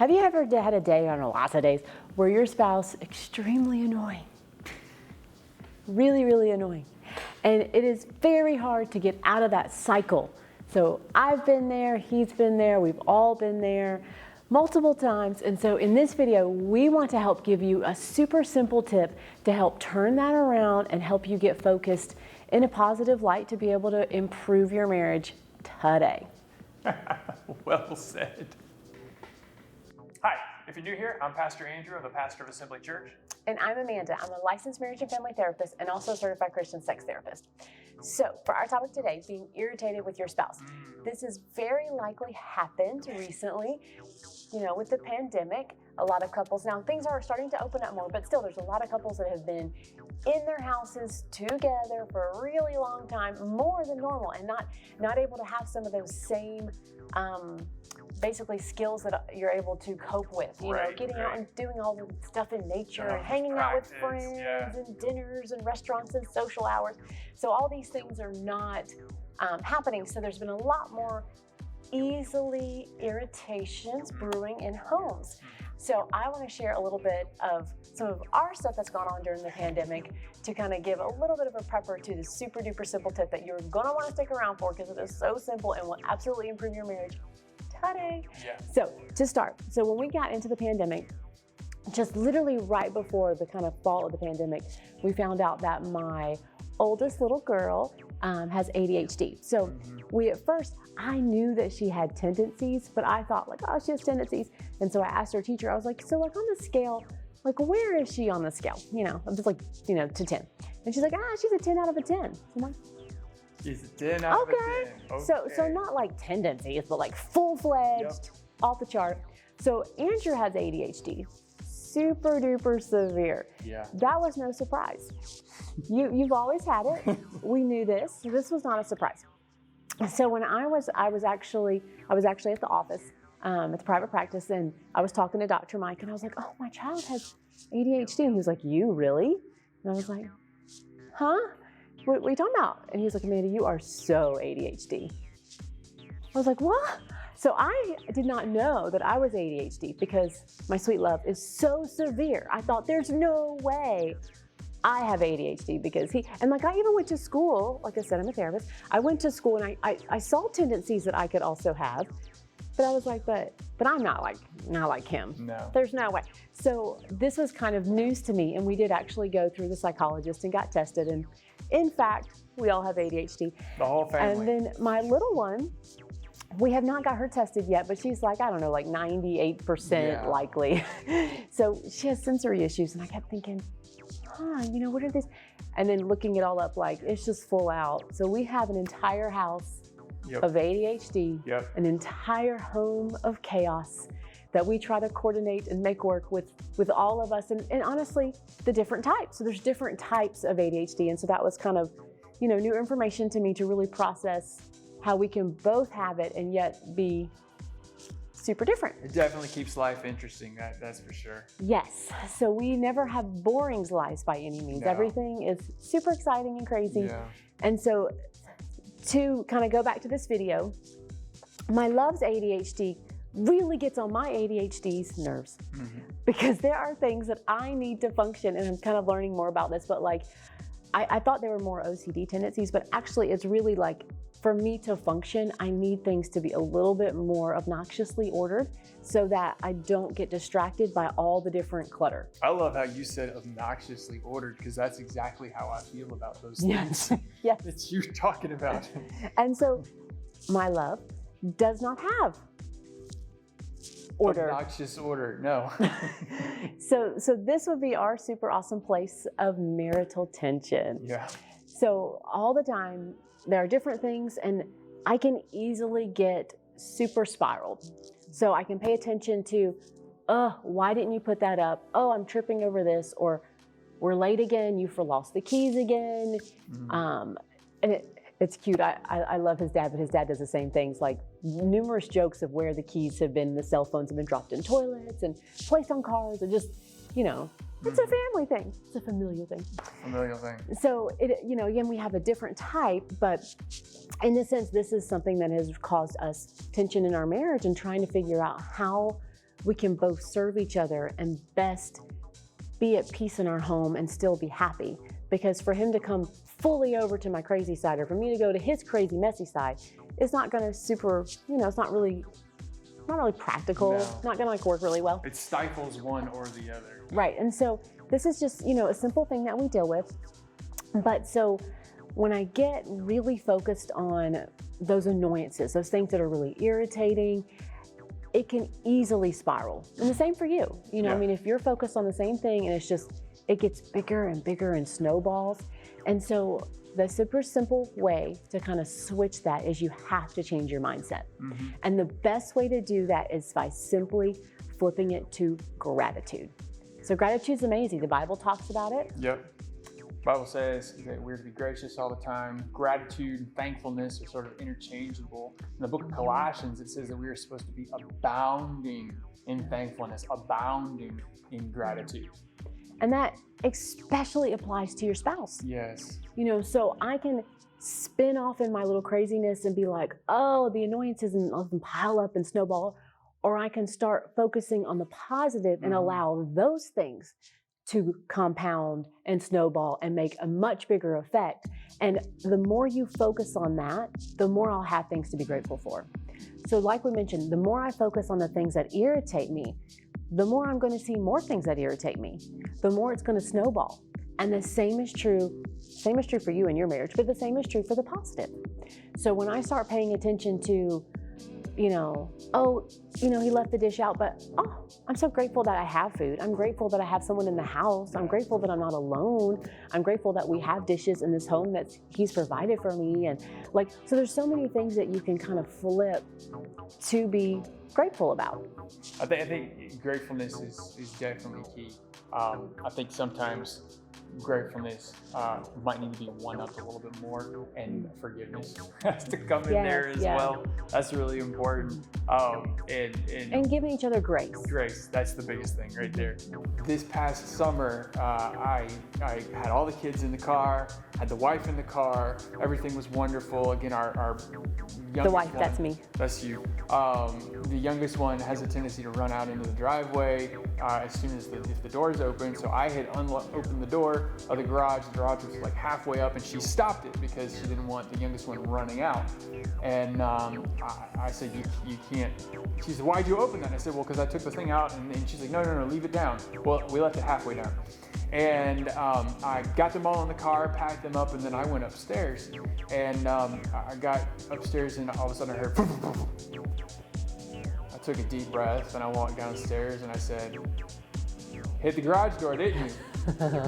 Have you ever had a day, or lots of days, where your spouse extremely annoying? Really, really annoying. And it is very hard to get out of that cycle. So I've been there, he's been there, we've all been there multiple times. And so in this video, we want to help give you a super simple tip to help turn that around and help you get focused in a positive light to be able to improve your marriage today. Well said. Hi, if you're new here, I'm Pastor Andrew. I'm the pastor of Assembly Church. And I'm Amanda. I'm a licensed marriage and family therapist and also a certified Christian sex therapist. So for our topic today, being irritated with your spouse. This has very likely happened recently, with the pandemic. A lot of couples, now things are starting to open up more, but still there's a lot of couples that have been in their houses together for a really long time, more than normal, and not able to have some of those same basically skills that you're able to cope with, getting out and doing all the stuff in nature and hanging out with friends and dinners and restaurants and social hours. So all these things are not happening. So there's been a lot more easily irritations brewing in homes. So I want to share a little bit of some of our stuff that's gone on during the pandemic to kind of give a little bit of a prepper to the super duper simple tip that you're going to want to stick around for because it is so simple and will absolutely improve your marriage today. So to start, when we got into the pandemic, just literally right before the kind of fall of the pandemic, we found out that my oldest little girl has ADHD. So at first, I knew that she had tendencies, but I thought she has tendencies. And so I asked her teacher, I was like, so on the scale, where is she on the scale? I'm just to 10. And she's like, she's a 10 out of a 10. So I'm like, she's a 10 out of a 10. Okay. So not like tendencies, but full-fledged, off the chart. So Andrew has ADHD, super duper severe. Yeah. That was no surprise. You've always had it. We knew this. This was not a surprise. So when I was actually at the office at the private practice, and I was talking to Dr. Mike, and I was like, oh, my child has ADHD. And he was like, you really? And I was like, huh? What are you talking about? And he was like, Amanda, you are so ADHD. I was like, what? So I did not know that I was ADHD because my sweet love is so severe. I thought there's no way I have ADHD because I even went to school, like I said, I'm a therapist. I went to school and I saw tendencies that I could also have, but I was like, but I'm not like him. No. There's no way. So this was kind of news to me, and we did actually go through the psychologist and got tested, and in fact, we all have ADHD. The whole family. And then my little one, we have not got her tested yet, but she's 98% likely. So she has sensory issues, and I kept thinking, what are these? And then looking it all up, it's just full out. So we have an entire house of ADHD, an entire home of chaos that we try to coordinate and make work with all of us. And honestly, the different types. So there's different types of ADHD. And so that was kind of, new information to me to really process how we can both have it and yet be super different. It definitely keeps life interesting, that's for sure. Yes, so we never have boring lives by any means. No. Everything is super exciting and crazy. Yeah. And so to kind of go back to this video, my love's ADHD really gets on my ADHD's nerves because there are things that I need to function, and I'm kind of learning more about this, but I thought there were more OCD tendencies, but actually it's really for me to function, I need things to be a little bit more obnoxiously ordered so that I don't get distracted by all the different clutter. I love how you said obnoxiously ordered, because that's exactly how I feel about those things. Yes. That you're talking about. And so my love does not have order. Obnoxious order, no. So this would be our super awesome place of marital tension. Yeah. So all the time, there are different things, and I can easily get super spiraled. So I can pay attention to, why didn't you put that up? Oh, I'm tripping over this, or we're late again, you lost the keys again. And it's cute. I love his dad, but his dad does the same things, numerous jokes of where the keys have been, the cell phones have been dropped in toilets and placed on cars, and just, it's a family thing. It's a familial thing. Familial thing. So, again, we have a different type, but in this sense, this is something that has caused us tension in our marriage and trying to figure out how we can both serve each other and best be at peace in our home and still be happy. Because for him to come fully over to my crazy side, or for me to go to his crazy, messy side, it's not gonna it's not really practical, not gonna like work really well. It stifles one or the other. Right, and so this is just, a simple thing that we deal with. But so when I get really focused on those annoyances, those things that are really irritating, it can easily spiral. And the same for you. I mean, if you're focused on the same thing and it gets bigger and bigger and snowballs. And so the super simple way to kind of switch that is you have to change your mindset. Mm-hmm. And the best way to do that is by simply flipping it to gratitude. So gratitude's amazing. The Bible talks about it. Yep. The Bible says that we're to be gracious all the time. Gratitude and thankfulness are sort of interchangeable. In the book of Colossians, it says that we are supposed to be abounding in thankfulness, abounding in gratitude. And that especially applies to your spouse. Yes. So I can spin off in my little craziness and be like, oh, the annoyances and pile up and snowball. Or I can start focusing on the positive and allow those things to compound and snowball and make a much bigger effect. And the more you focus on that, the more I'll have things to be grateful for. So like we mentioned, the more I focus on the things that irritate me, the more I'm going to see more things that irritate me, the more it's going to snowball. And the same is true for you in your marriage, but the same is true for the positive. So when I start paying attention to, he left the dish out, but I'm so grateful that I have food. I'm grateful that I have someone in the house. I'm grateful that I'm not alone. I'm grateful that we have dishes in this home that he's provided for me. And so there's so many things that you can kind of flip to be grateful about. I think gratefulness is definitely key. I think sometimes gratefulness might need to be one-upped a little bit more, and forgiveness has to come in there as well. That's really important. And giving each other grace. Grace, that's the biggest thing right there. This past summer, I had all the kids in the car, had the wife in the car, everything was wonderful. Again, our youngest the wife, one, that's me. That's you. The youngest one has a tendency to run out into the driveway as soon as if the door's open. So I had opened the door of the garage. The garage was like halfway up, and she stopped it because she didn't want the youngest one running out. And I said, you can't. She said, why'd you open that? And I said, well, because I took the thing out. And she's like, no, leave it down. Well, we left it halfway down. And I got them all in the car, packed them up, and then I went upstairs. And I got upstairs, and all of a sudden I heard. I took a deep breath, and I walked downstairs, and I said, hit the garage door, didn't you?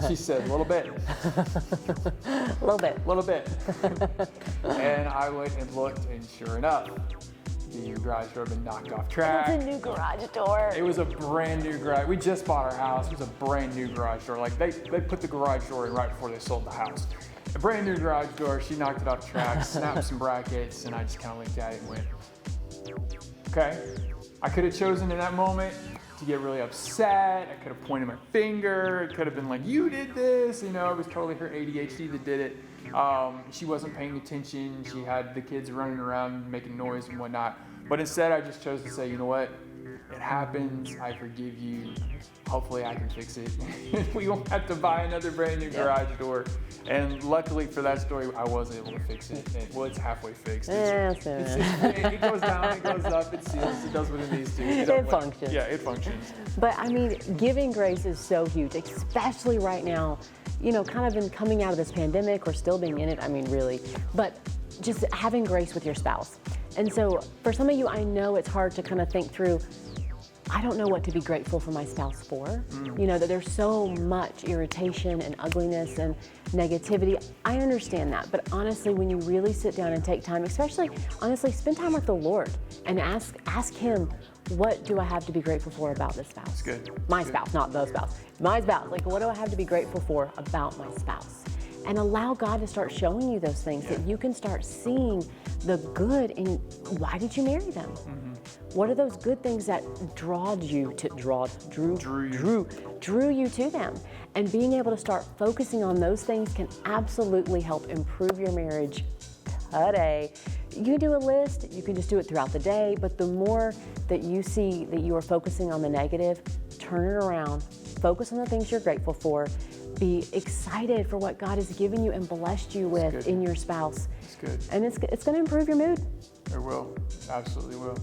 She said, a little bit. A little bit. And I went and looked, and sure enough, the garage door had been knocked off track. It's a new garage door. It was a brand new garage. We just bought our house. It was a brand new garage door. Like they put the garage door in right before they sold the house. A brand new garage door. She knocked it off track, snapped some brackets, and I just kind of looked at it and went, okay. I could have chosen in that moment to get really upset. I could have pointed my finger. It could have been like, you did this. It was totally her ADHD that did it. She wasn't paying attention. She had the kids running around making noise and whatnot. But instead, I just chose to say, you know what? It happens. I forgive you. Hopefully, I can fix it. We won't have to buy another brand new garage door. And luckily for that story, I was able to fix it. Well, it's halfway fixed. It goes down, it goes up, it seals, it does what it needs to. It functions. Yeah, it functions. But I mean, giving grace is so huge, especially right now, kind of in coming out of this pandemic or still being in it, I mean, really. But just having grace with your spouse. And so for some of you, I know it's hard to kind of think through, I don't know what to be grateful for my spouse for. That there's so much irritation and ugliness and negativity. I understand that, but honestly, when you really sit down and take time, especially honestly, spend time with the Lord and ask Him, what do I have to be grateful for about this spouse? That's good. My spouse, not the spouse. My spouse. What do I have to be grateful for about my spouse? And allow God to start showing you those things that you can start seeing the good in why did you marry them? What are those good things that drew you to them? And being able to start focusing on those things can absolutely help improve your marriage today. you can do a list, you can just do it throughout the day, but the more that you see that you are focusing on the negative, turn it around, focus on the things you're grateful for, be excited for what God has given you and blessed you with in your spouse. It's good. And it's going to improve your mood. It will, absolutely will.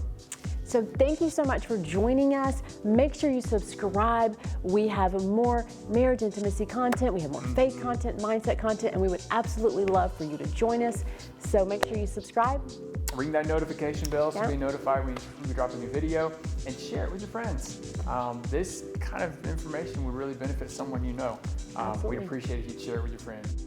So thank you so much for joining us. Make sure you subscribe. We have more marriage intimacy content. We have more faith content, mindset content, and we would absolutely love for you to join us. So make sure you subscribe. Ring that notification bell so be notified when we drop a new video, and share it with your friends. This kind of information would really benefit someone you know. We'd appreciate it if you'd share it with your friends.